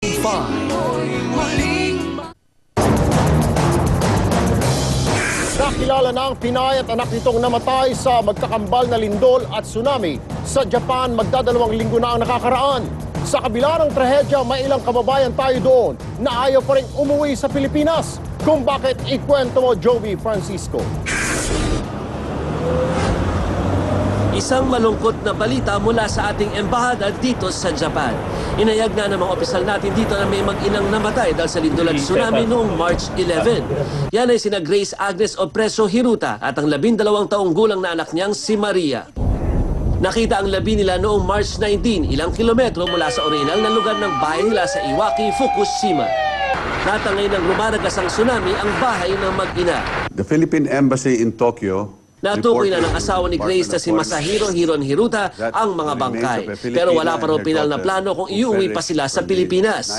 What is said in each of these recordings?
Nakilala na ang Pinay at anak nitong namatay sa magkakambal na lindol at tsunami. Sa Japan, magdadalawang linggo na ang nakakaraan. Sa kabila ng trahedya, may ilang kababayan tayo doon na ayaw pa rin umuwi sa Pilipinas. Kung bakit, ikwento mo, Joey Francisco. Isang malungkot na balita mula sa ating embahada dito sa Japan. Inayag nga ng mga opisyal natin dito na may mag-inang namatay dahil sa lindol at tsunami noong March 11. Yan ay sina Grace Agnes Opreso Hiruta at ang 12 taong gulang na anak niyang si Maria. Nakita ang labi nila noong March 19, ilang kilometro mula sa orihinal na lugar ng bahay nila sa Iwaki, Fukushima. Natangay ng rumaragas ang tsunami ang bahay ng mag-ina. The Philippine Embassy in Tokyo natukoy na ng asawa ni Grace na si Masahiro Hiron Hiruta ang mga bangkay. Pero wala pa raw pinal na plano kung iuwi pa sila sa Pilipinas.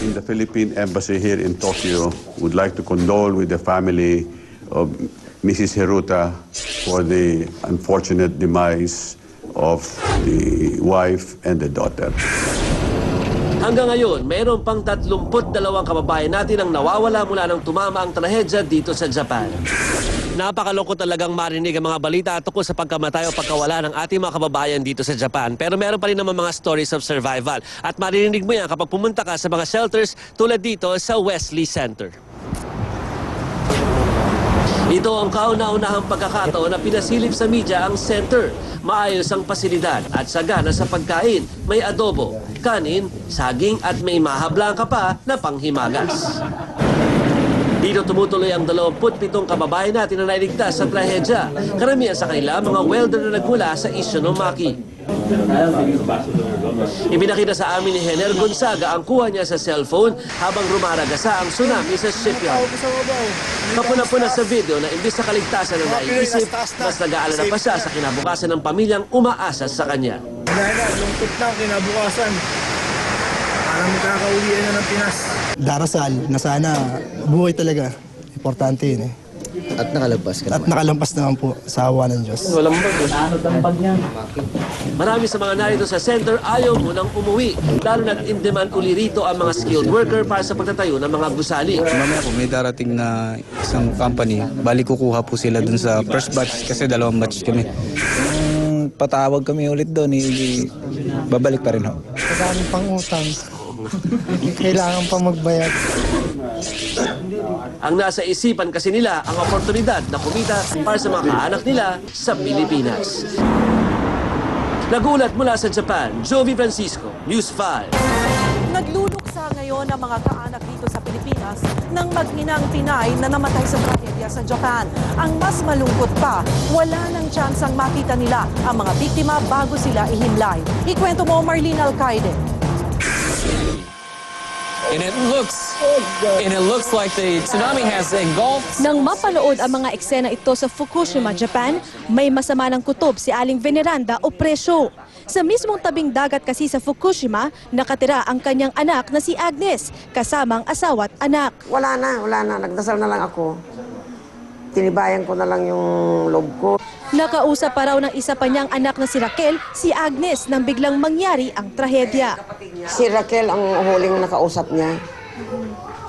In the Philippine Embassy here in Tokyo would like to condole with the family of Mrs. Hiruta for the unfortunate demise of the wife and the daughter. Hanggang ngayon, mayroon pang 32 kababayan natin ang nawawala mula nang tumama ang trahedya dito sa Japan. Napakalungkot talagang marinig ang mga balita tungkol sa pagkamatay o pagkawala ng ating mga kababayan dito sa Japan. Pero meron pa rin naman mga stories of survival. At maririnig mo yan kapag pumunta ka sa mga shelters tulad dito sa Wesley Center. Ito ang kauna-unahang pagkakataon na pinasilip sa media ang center. Maayos ang pasilidad at sagana sa pagkain. May adobo, kanin, saging at may mahablang ka pa na panghimagas. Dito tumutuloy ang 27 kababayan natin na nailigtas sa trahedya. Karamihan sa kanila mga welder na nagmula sa Ishinomaki. Ipinakita sa amin ni Hener Gonzaga ang kuha niya sa cellphone habang rumaragasa ang tsunami sa shipyard. Kapuna-puna sa video na imbis na kaligtasan ang naiisip, mas nag-aalala pa siya sa kinabukasan ng pamilyang umaasa sa kanya. Lungkot na kinabukasan. Parang magkakauwian na ng Pinas. Darasal na sana buhay talaga. Importante yun eh. At nakalampas ka naman. At nakalampas naman po sa awa ng Diyos. Walang bag. Marami sa mga narito sa center ayaw munang umuwi. Lalo na't in-demand uli rito ang mga skilled worker para sa pagtatayo ng mga gusali. Mamaya po may darating na isang company. Bali kukuha po sila dun sa first batch kasi 2 batch kami. Kung patawag kami ulit doon, babalik pa rin ho. Madami pang utang. Kailangan pa magbayad. Ang nasa isipan kasi nila ang oportunidad na kumita para sa mga kaanak nila sa Pilipinas. Nagulat mula sa Japan, Joey Francisco, News 5. Nagluluksa ngayon ang mga kaanak dito sa Pilipinas ng mag-inang Pinay na namatay sa trahedya sa Japan. Ang mas malungkot pa, wala nang tsansang makita nila ang mga biktima bago sila ihimlay. Ikwento mo, Marlene Alcaide. And it looks like the tsunami has engulfed. Nang mapanood ang mga eksena ito sa Fukushima, Japan, may masama ng kutob si Aling Veneranda Opreso. Sa mismong tabing dagat kasi sa Fukushima, nakatira ang kanyang anak na si Agnes, kasamang asawa at anak. Wala na. Nagdasal na lang ako. Tinibayan ko na lang yung loob ko. Nakausap pa raw ng isa pa niyang anak na si Raquel, si Agnes, nang biglang mangyari ang trahedya. Si Raquel ang huling nakausap niya.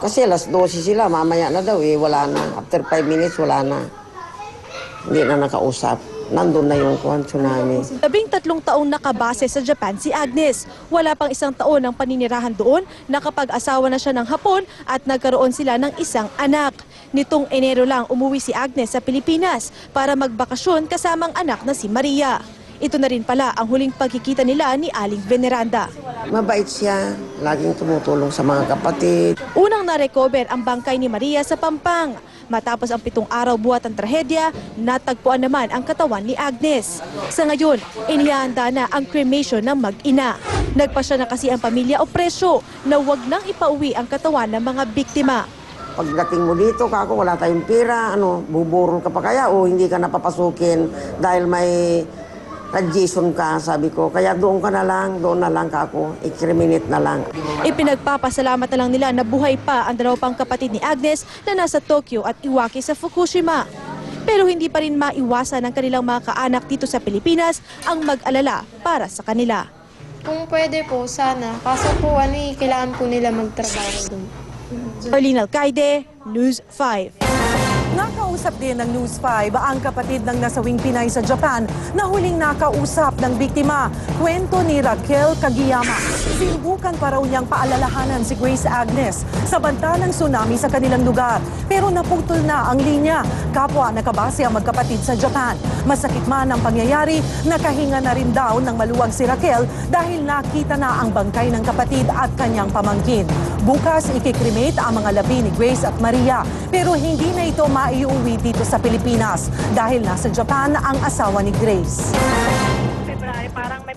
Kasi alas 12 sila, mamaya na daw wala na. After 5 minutes, wala na. Hindi na nakausap. Nandun na yung tsunami. 13 taong nakabase sa Japan si Agnes. Wala pang 1 taon ang paninirahan doon, nakapag-asawa na siya ng Hapon at nagkaroon sila ng isang anak. Nitong Enero lang umuwi si Agnes sa Pilipinas para magbakasyon kasamang anak na si Maria. Ito na rin pala ang huling pagkikita nila ni Aling Veneranda. Mabait siya, laging tumutulong sa mga kapatid. Unang na-recover ang bangkay ni Maria sa Pampang. Matapos ang 7 araw buhat ang trahedya, natagpuan naman ang katawan ni Agnes. Sa ngayon, inihahanda na ang cremation ng mag-ina. Nagpasya na kasi ang pamilya Opreso na huwag nang ipauwi ang katawan ng mga biktima. Pagdating mo dito, kako, wala tayong pera, buburol ka pa kaya o hindi ka napapasukin dahil may radiation ka, sabi ko. Kaya doon na lang kako, i-criminate na lang. Ipinagpapasalamat na lang nila na buhay pa ang 2 pang kapatid ni Agnes na nasa Tokyo at Iwaki sa Fukushima. Pero hindi pa rin maiwasan ng kanilang mga kaanak dito sa Pilipinas ang mag-alala para sa kanila. Kung pwede po, sana. Kaso po, kailangan po nila magtrabaho doon. Arlene Alcaide, News 5. Nakausap din ng News 5 ang kapatid ng nasawing Pinay sa Japan na huling nakausap ng biktima. Kwento ni Raquel Kagiyama. Sinubukan pa raw niyang paalalahanan si Grace Agnes sa banta ng tsunami sa kanilang lugar. Pero naputol na ang linya. Kapwa nakabase ang magkapatid sa Japan. Masakit man ang pangyayari, nakahinga na rin daw ng maluwag si Raquel dahil nakita na ang bangkay ng kapatid at kanyang pamangkin. Bukas ikikremate ang mga labi ni Grace at Maria pero hindi na ito maiuwi dito sa Pilipinas dahil nasa Japan ang asawa ni Grace. February, parang may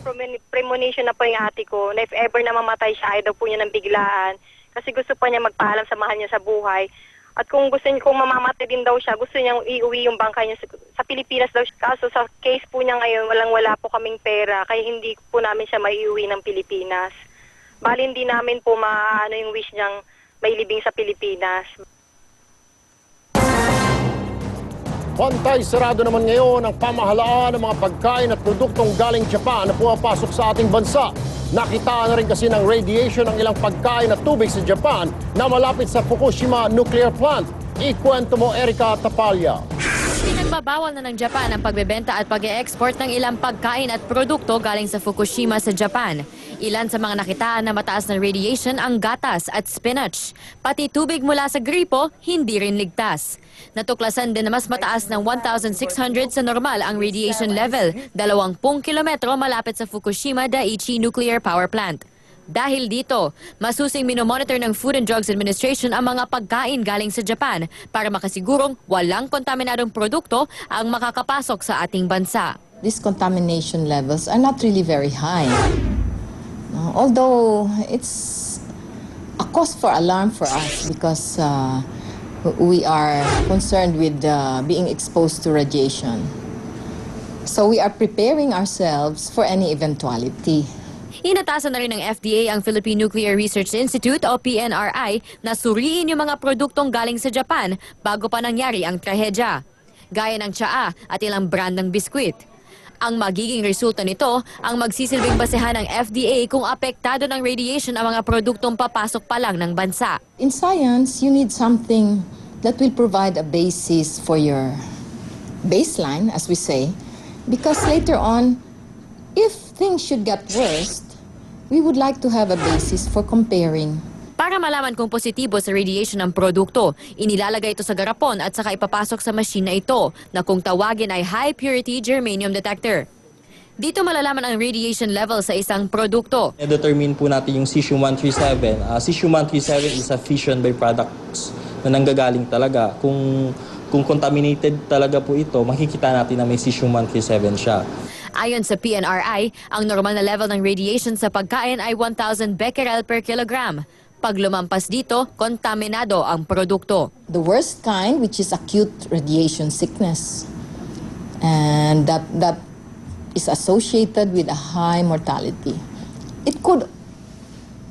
premonition na po yung ate ko na if ever na mamatay siya, ayaw daw po niya ng biglaan kasi gusto pa niya magpaalam sa mahal niya sa buhay. At kung gusto niya, kung mamamatay din daw siya, gusto niyang iuwi yung bangkay niya sa Pilipinas daw. Kaso sa case po niya ngayon, wala po kaming pera kaya hindi po namin siya maiuwi ng Pilipinas. Bali hindi namin po maano yung wish niyang may libing sa Pilipinas. Pantay sarado naman ngayon ang pamahalaan ng mga pagkain at produktong galing Japan na pumapasok sa ating bansa. Nakita na rin kasi ng radiation ang ilang pagkain at tubig sa Japan na malapit sa Fukushima Nuclear Plant. Ikwento mo, Erica Tapalya. Pinagbabawal na ng Japan ang pagbebenta at pag-e-export ng ilang pagkain at produkto galing sa Fukushima sa Japan. Ilan sa mga nakitaan na mataas na radiation ang gatas at spinach. Pati tubig mula sa gripo, hindi rin ligtas. Natuklasan din na mas mataas ng 1,600 sa normal ang radiation level, 20 kilometro malapit sa Fukushima Daiichi Nuclear Power Plant. Dahil dito, masusing minomonitor ng Food and Drugs Administration ang mga pagkain galing sa Japan para makasigurong walang kontaminadong produkto ang makakapasok sa ating bansa. These contamination levels are not really very high. Although it's a cause for alarm for us because we are concerned with being exposed to radiation. So we are preparing ourselves for any eventuality. Inatasan na rin ng FDA ang Philippine Nuclear Research Institute o PNRI na suriin yung mga produktong galing sa Japan bago pa nangyari ang trahedya, gaya ng tsaa at ilang brand ng biskwit. Ang magiging resulta nito ang magsisilbing basehan ng FDA kung apektado ng radiation ang mga produktong papasok pa lang ng bansa. In science, you need something that will provide a basis for your baseline, as we say, because later on, if things should get worse, we would like to have a basis for comparing. Para malaman kung positibo sa radiation ng produkto, inilalagay ito sa garapon at saka ipapasok sa machine na ito na kung tawagin ay high purity germanium detector. Dito malalaman ang radiation level sa isang produkto. Determine po natin yung cesium-137. Cesium-137 is a fission byproducts na nanggagaling talaga. Kung contaminated talaga po ito, makikita natin na may cesium-137 siya. Ayon sa PNRI, ang normal na level ng radiation sa pagkain ay 1,000 becquerel per kilogram. Pag lumampas dito, kontaminado ang produkto. The worst kind, which is acute radiation sickness. And that is associated with a high mortality. It could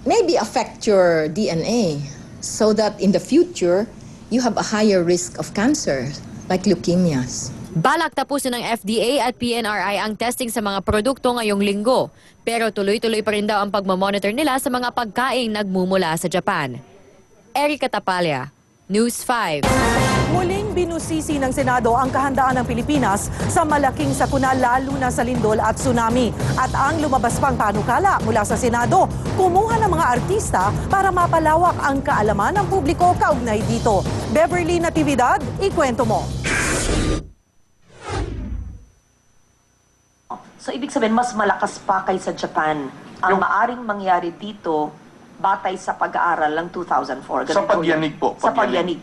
maybe affect your DNA so that in the future, you have a higher risk of cancer, like leukemias. Balak tapusin ng FDA at PNRI ang testing sa mga produkto ngayong linggo. Pero tuloy-tuloy pa rin daw ang pagmamonitor nila sa mga pagkaing nagmumula sa Japan. Erica Tapalya, News 5. Muling binusisi ng Senado ang kahandaan ng Pilipinas sa malaking sakuna lalo na sa lindol at tsunami. At ang lumabas pang panukala mula sa Senado, kumuha ng mga artista para mapalawak ang kaalaman ng publiko kaugnay dito. Beverly Natividad, ikwento mo. So, ibig sabihin, mas malakas pa kaysa Japan. Ang maaring mangyari dito, batay sa pag-aaral ng 2004. Sa pagyanig po. Sa pagyanig.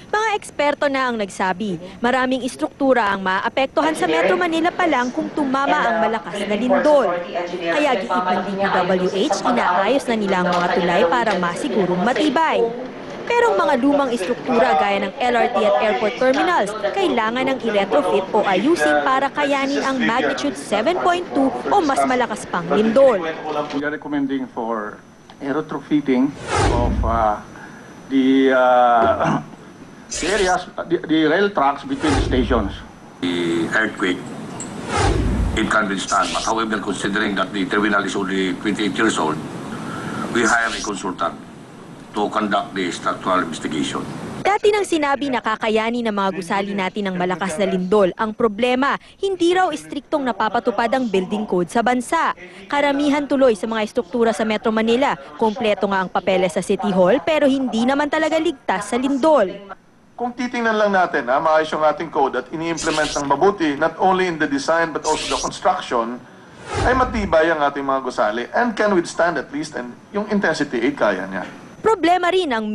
Mga eksperto na ang nagsabi, maraming istruktura ang maapektuhan sa Metro Manila pa lang kung tumama ang malakas na lindol. Kaya giit ng DPWH, inaayos na nila ang mga tulay para masigurong matibay. Pero ang mga lumang istruktura gaya ng LRT at airport terminals, kailangan ng i-retrofit o ayusin para kayanin ang magnitude 7.2 o mas malakas pang lindol. We are recommending for retrofitting of the areas, the rail tracks between the stations. The earthquake it can withstand. But however, considering that the terminal is only 28 years old, we hire a consultant to conduct the structural investigation. Dati nang sinabi na kakayanin ng mga gusali natin ng malakas na lindol. Ang problema, hindi raw istriktong napapatupad ang building code sa bansa. Karamihan tuloy sa mga estruktura sa Metro Manila, kompleto nga ang papeles sa City Hall pero hindi naman talaga ligtas sa lindol. Kung titingnan lang natin, maayos yung ating code at ini-implement ng mabuti, not only in the design but also the construction, ay matibay ang ating mga gusali and can withstand at least, and yung intensity 8 kaya niya. Problema rin ang